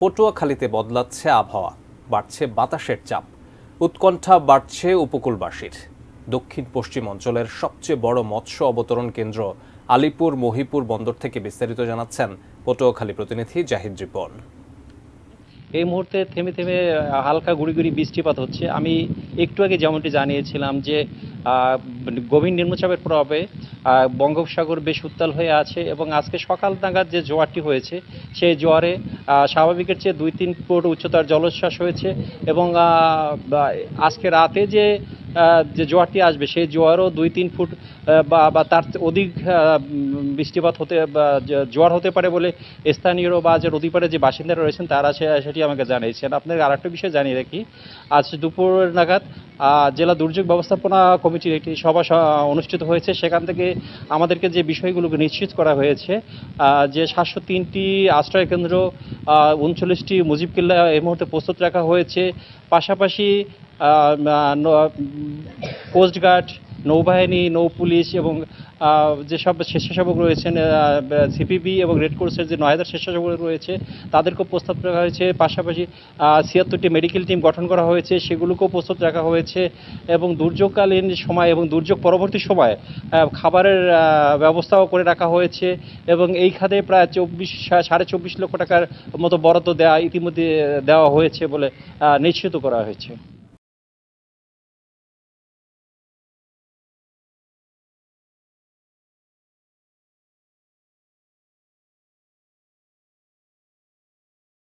পটুয়াখালীতে বদলাচ্ছে আবহাওয়া, বাড়ছে বাতাসের চাপ, উৎকণ্ঠা বাড়ছে উপকূলবাসীর। দক্ষিণ পশ্চিম অঞ্চলের সবচেয়ে বড় মৎস্য অবতরণ কেন্দ্র আলিপুর মহিপুর বন্দর থেকে বিস্তারিত জানাচ্ছেন পটুয়াখালী প্রতিনিধি জাহিদ রিপন। এই মুহূর্তে থেমে থেমে হালকা গুড়ি গুড়ি বৃষ্টিপাত হচ্ছে। আমি একটু আগে যেমনটি জানিয়েছিলাম যে গভীর নিম্নচাপের প্রভাবে বঙ্গোপসাগর বেশ উত্তাল হয়ে আছে এবং আজকে সকাল নাগাদ যে জোয়ারটি হয়েছে সেই জোয়ারে স্বাভাবিকের চেয়ে 2-3 ফুট উচ্চতার জলোচ্ছ্বাস হয়েছে এবং আজকে রাতে যে জোয়ারটি আসবে সেই জোয়ারও 2-3 ফুট বা তার অধিক বৃষ্টিপাত হতে বা জোয়ার হতে পারে বলে স্থানীয় বা যে নদী পাড়ে যে বাসিন্দারা রয়েছেন তারা সেটি আমাকে জানিয়েছেন। আপনাকে আরেকটা বিষয় জানিয়ে রাখি, আজ দুপুর নাগাদ জেলা দুর্যোগ ব্যবস্থাপনা কমিটির একটি সভা অনুষ্ঠিত হয়েছে। সেখান থেকে আমাদেরকে যে বিষয়গুলোকে নিশ্চিত করা হয়েছে যে 703টি আশ্রয় কেন্দ্র, 39টি মুজিব কিল্লা এই মুহূর্তে প্রস্তুত রাখা হয়েছে। পাশাপাশি কোস্টগার্ড, নৌবাহিনী, নৌ পুলিশ এবং যেসব স্বেচ্ছাসেবক রয়েছেন সিপিবি এবং রেড ক্রসের যে 9000 স্বেচ্ছাসেবক রয়েছে তাদেরকেও প্রস্তুত রাখা হয়েছে। পাশাপাশি 76টি মেডিকেল টিম গঠন করা হয়েছে, সেগুলোকেও প্রস্তুত রাখা হয়েছে এবং দুর্যোগকালীন সময় এবং দুর্যোগ পরবর্তী সময়ে খাবারের ব্যবস্থাও করে রাখা হয়েছে এবং এই খাতে প্রায় 24.5 লক্ষ টাকার মতো বরাদ্দ ইতিমধ্যে দেওয়া হয়েছে বলে নিশ্চিত করা হয়েছে।